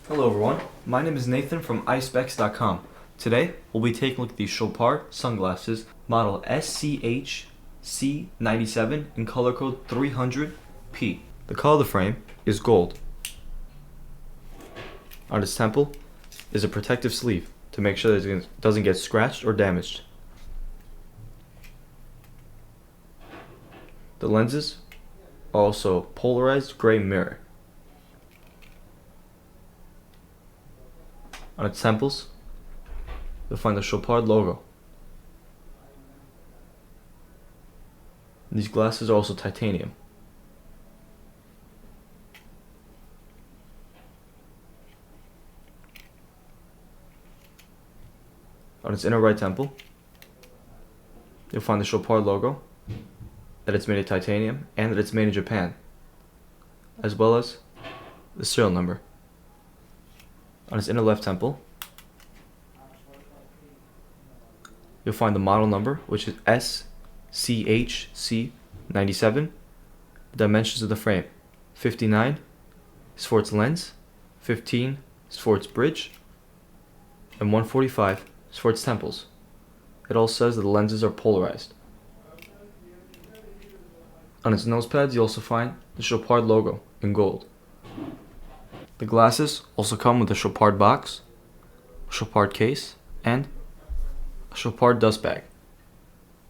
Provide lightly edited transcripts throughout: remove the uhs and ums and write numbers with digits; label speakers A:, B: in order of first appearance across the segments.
A: Hello everyone, my name is Nathan from Eyespecs.com. Today, we'll be taking a look at these Chopard sunglasses, model SCHC97 in color code 300P. The color of the frame is gold. On its temple is a protective sleeve to make sure that it doesn't get scratched or damaged. The lenses are also polarized gray mirror. On its temples, you'll find the Chopard logo. These glasses are also titanium. On its inner right temple, you'll find the Chopard logo, that it's made of titanium and that it's made in Japan, as well as the serial number. On its inner left temple, you'll find the model number, which is SCHC97. The dimensions of the frame: 59 is for its lens, 15 is for its bridge, and 145 is for its temples. It also says that the lenses are polarized. On its nose pads, you also find the Chopard logo in gold. The glasses also come with a Chopard box, a Chopard case, and a Chopard dust bag.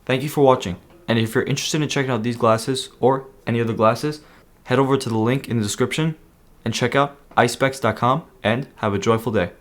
A: Thank you for watching, and if you're interested in checking out these glasses or any other glasses, head over to the link in the description and check out Eyespecs.com and have a joyful day.